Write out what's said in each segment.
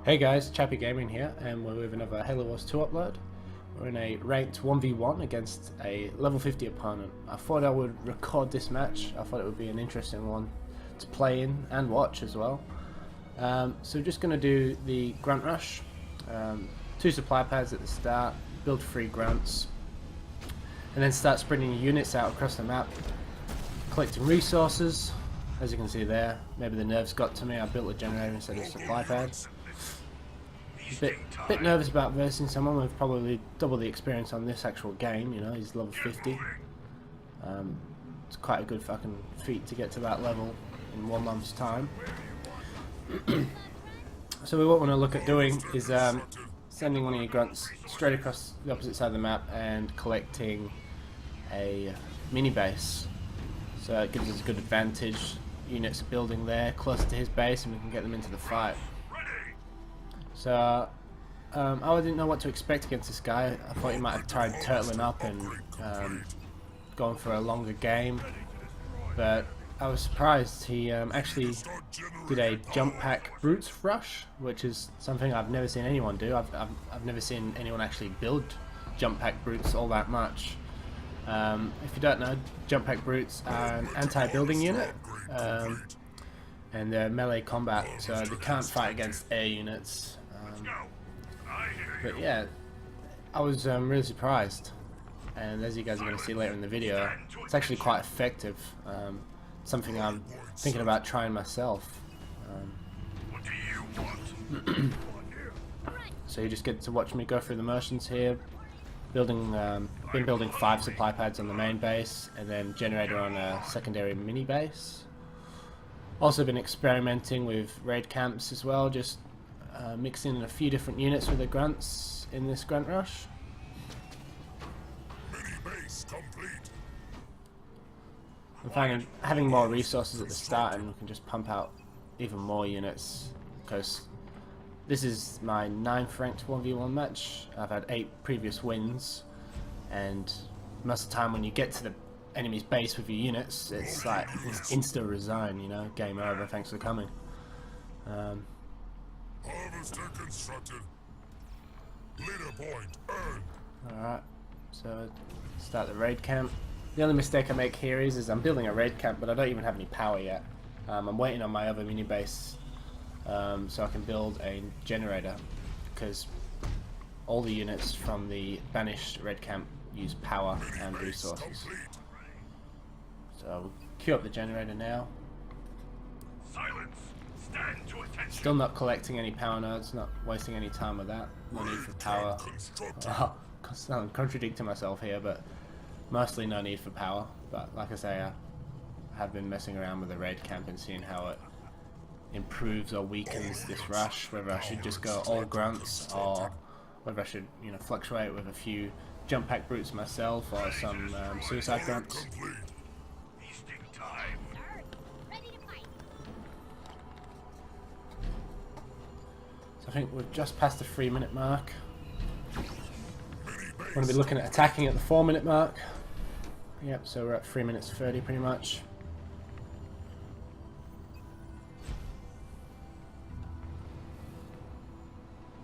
Hey guys, Chappy Gaming here, and we're with another Halo Wars 2 upload. We're in a ranked 1v1 against a level 50 opponent. I thought I would record this match. I thought it would be an interesting one to play in and watch as well. So we're just going to do the grunt rush. 2 supply pads at the start, build 3 grunts, and then start spreading your units out across the map, collecting resources. As you can see there, maybe the nerves got to me. I built a generator instead of supply pads. Bit nervous about versing someone with probably double the experience on this actual game. You know, he's level 50. It's quite a good fucking feat to get to that level in 1 month's time. So what we want to look at doing is sending one of your grunts straight across the opposite side of the map and collecting a mini base. So it gives us a good advantage. Units building there closer to his base, and we can get them into the fight. So I didn't know what to expect against this guy. I thought he might have tried turtling up and going for a longer game, but I was surprised. He actually did a jump pack brutes rush, which is something I've never seen anyone do. I've never seen anyone actually build jump pack brutes all that much. If you don't know, jump pack brutes are an anti-building unit, and they're melee combat, so they can't fight against air units. But yeah, I was really surprised, and as you guys are going to see later in the video, it's actually quite effective. Something I'm thinking about trying myself. So you just get to watch me go through the motions here. Been building 5 supply pads on the main base, and then generator on a secondary mini base. Also been experimenting with raid camps as well, just mixing in a few different units with the grunts in this grunt rush. I'm finding having more resources at the start, and we can just pump out even more units, because this is my 9th ranked 1v1 match. I've had 8 previous wins, and most of the time when you get to the enemy's base with your units, it's like it's insta resign, you know, game over, thanks for coming. Alright, so start the raid camp. The only mistake I make here is I'm building a raid camp, but I don't even have any power yet. I'm waiting on my other mini base so I can build a generator, because all the units from the banished raid camp use power and resources. So we'll queue up the generator now. Still not collecting any power nodes, not wasting any time with that. No need for power. Oh, I'm contradicting myself here, but mostly no need for power. But like I say, I have been messing around with the raid camp and seeing how it improves or weakens this rush, whether I should just go all grunts or whether I should, you know, fluctuate with a few jump pack brutes myself or some suicide grunts. So I think we're just past the 3-minute mark. We're going to be looking at attacking at the 4-minute mark. Yep, so we're at 3 minutes 30 pretty much.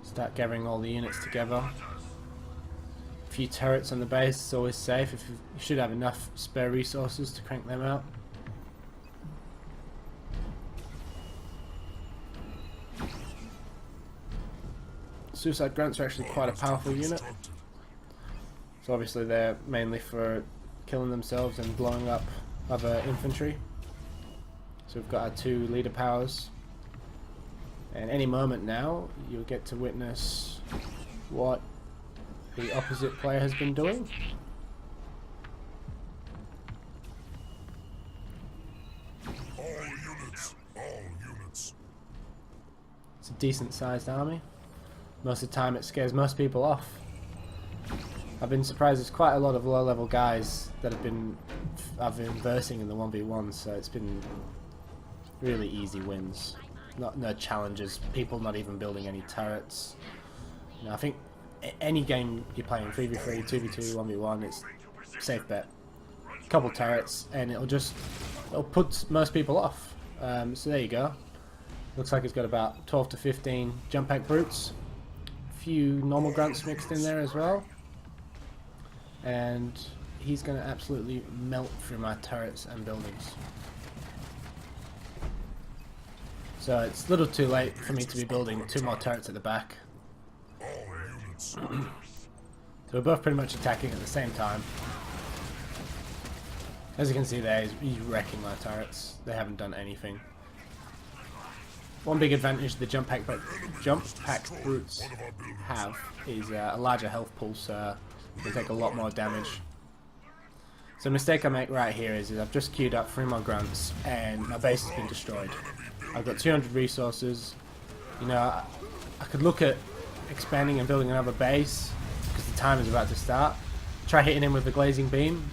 Start gathering all the units together. A few turrets on the base is always safe. You should have enough spare resources to crank them out. Suicide grunts are actually quite a powerful unit. So obviously they're mainly for killing themselves and blowing up other infantry. So we've got our 2 leader powers. And any moment now, you'll get to witness what the opposite player has been doing. All units. It's a decent sized army. Most of the time it scares most people off. I've been surprised there's quite a lot of low level guys that I've been versing in the 1v1, so it's been really easy wins. No challenges, people not even building any turrets. You know, I think any game you're playing, 3v3, 2v2, 1v1, it's safe bet. Couple turrets and it'll put most people off. So there you go. Looks like he's got about 12 to 15 jump pack brutes. A few normal grunts mixed in there as well. And he's going to absolutely melt through my turrets and buildings. So it's a little too late for me to be building 2 more turrets at the back. So we're both pretty much attacking at the same time. As you can see there, he's wrecking my turrets. They haven't done anything. One big advantage the jump pack brutes have is a larger health pool, so they take a lot more damage. So the mistake I make right here is I've just queued up 3 more grunts and my base has been destroyed. I've got 200 resources. You know, I could look at expanding and building another base because the time is about to start. Try hitting him with the glazing beam.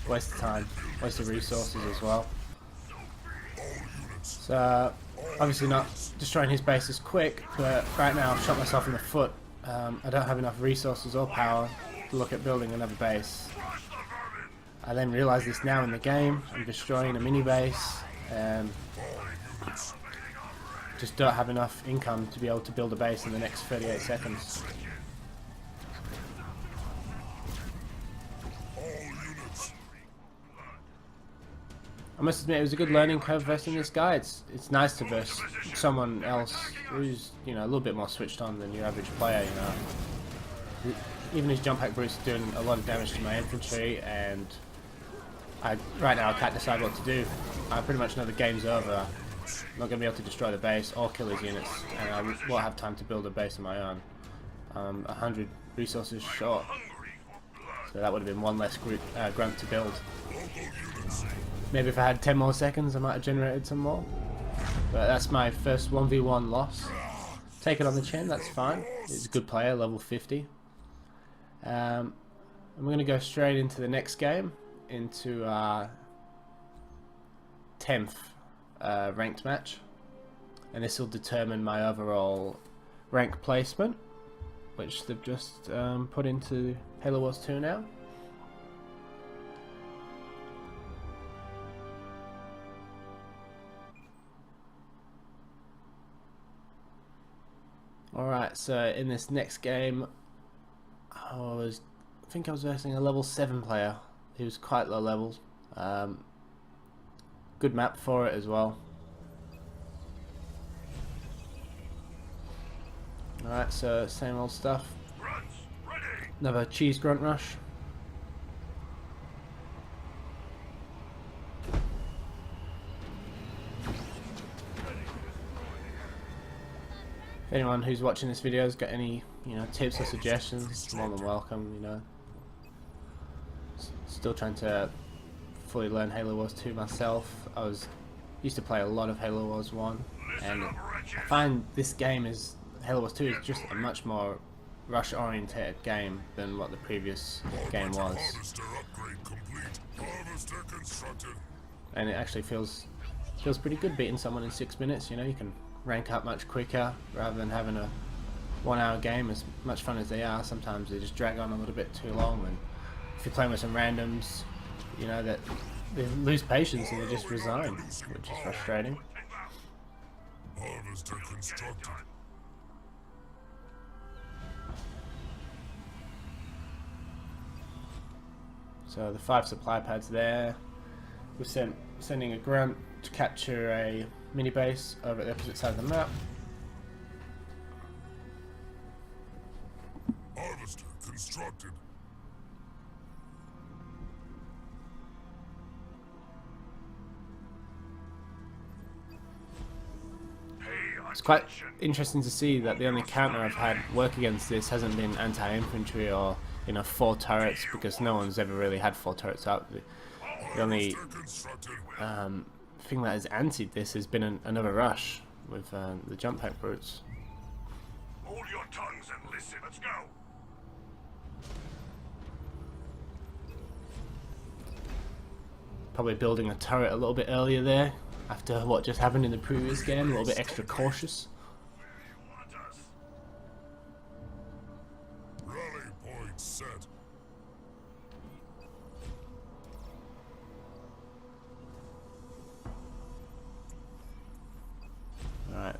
Waste of time, waste of resources as well. So obviously not destroying his base as quick, but right now I've shot myself in the foot. I don't have enough resources or power to look at building another base. I then realise this now in the game. I'm destroying a mini base and just don't have enough income to be able to build a base in the next 38 seconds. I must admit, it was a good learning curve versing this guy. It's nice to verse someone else who's, you know, a little bit more switched on than your average player, you know. Even his jump pack brutes are doing a lot of damage to my infantry, and right now I can't decide what to do. I pretty much know the game's over. I'm not going to be able to destroy the base or kill his units, and I won't have time to build a base of my own. 100 resources short, so that would have been 1 less grunt to build. Maybe if I had 10 more seconds I might have generated some more. But that's my first 1v1 loss. Take it on the chin, that's fine. He's a good player, level 50. And we're going to go straight into the next game, into our 10th ranked match. And this will determine my overall rank placement, which they've just put into Halo Wars 2 now. Alright, so in this next game, I think I was versing a level 7 player. He was quite low level. Good map for it as well. Alright, so same old stuff. Another cheese grunt rush. If anyone who's watching this video has got any, you know, tips or suggestions, more than welcome, you know. Still trying to fully learn Halo Wars 2 myself. Used to play a lot of Halo Wars 1, and I find this game Halo Wars 2 is just a much more rush oriented game than what the previous game was. And it actually feels pretty good beating someone in 6 minutes, you know. You can rank up much quicker rather than having a 1 hour game. As much fun as they are, sometimes they just drag on a little bit too long, and if you're playing with some randoms, you know, that they lose patience and they just resign, which is frustrating. So the 5 supply pads there. We're sending a grunt to capture a mini base over at the opposite side of the map. Harvester constructed. It's quite interesting to see that the only counter I've had work against this hasn't been anti-infantry or, you know, 4 turrets, because no one's ever really had 4 turrets up. The only thing that has antied this has been another rush with the jump pack brutes. Hold your tongues and listen. Let's go. Probably building a turret a little bit earlier there, after what just happened in the previous game, a little bit extra cautious. Rally point set. Alright,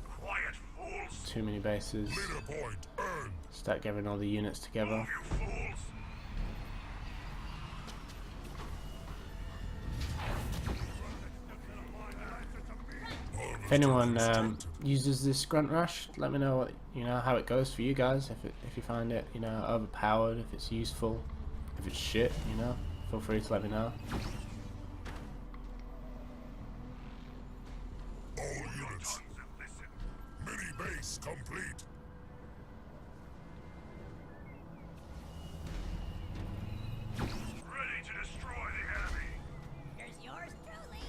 too many bases. Leader point earned. Start gathering all the units together. You fools. If anyone uses this Grunt Rush, let me know what, how it goes for you guys. If you find it overpowered, if it's useful, if it's shit, feel free to let me know. All units. Mini base complete. Ready to destroy the enemy. Here's yours truly.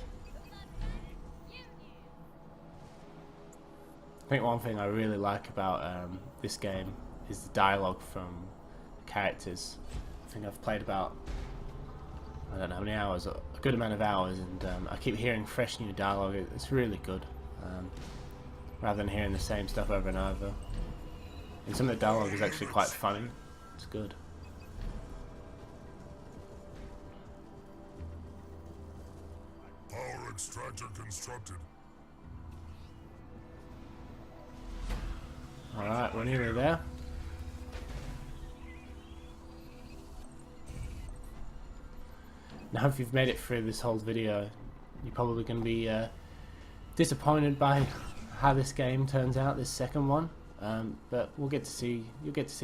I think one thing I really like about this game is the dialogue from characters. I think I've played about, I don't know how many hours, a good amount of hours, and I keep hearing fresh new dialogue. It's really good, rather than hearing the same stuff over and over. And some of the dialogue is actually quite funny. It's good. Power extractor constructed. Alright, we're nearly there. Now if you've made it through this whole video, you're probably going to be disappointed by how this game turns out, this second one. But you'll get to see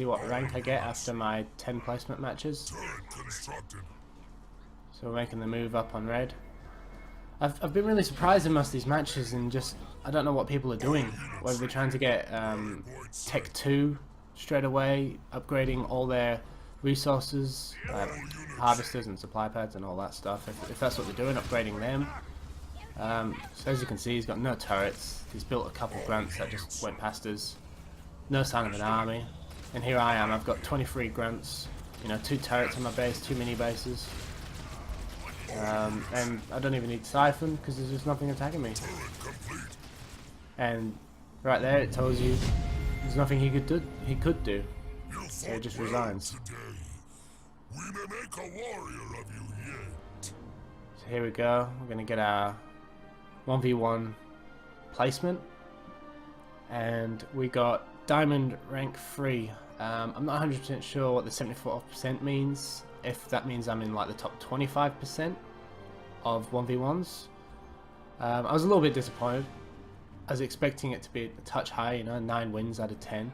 what rank I get after my 10 placement matches. Turret constructed. So we're making the move up on red. I've been really surprised in most of these matches, and just I don't know what people are doing. Whether they're trying to get Tech 2 straight away, upgrading all their resources, harvesters and supply pads and all that stuff. If that's what they're doing, upgrading them. So as you can see, he's got no turrets. He's built a couple of grunts that just went past us. No sign of an army. And here I am. I've got 23 grunts. 2 turrets on my base, 2 mini bases. And I don't even need Siphon because there's just nothing attacking me. And right there it tells you there's nothing he could do. So he just resigns. Today. We may make a warrior of you yet. So here we go. We're gonna get our 1v1 placement, and we got Diamond rank 3. I'm not 100% sure what the 74% means. If that means I'm in like the top 25% of 1v1s. I was a little bit disappointed. I was expecting it to be a touch higher, 9 wins out of 10.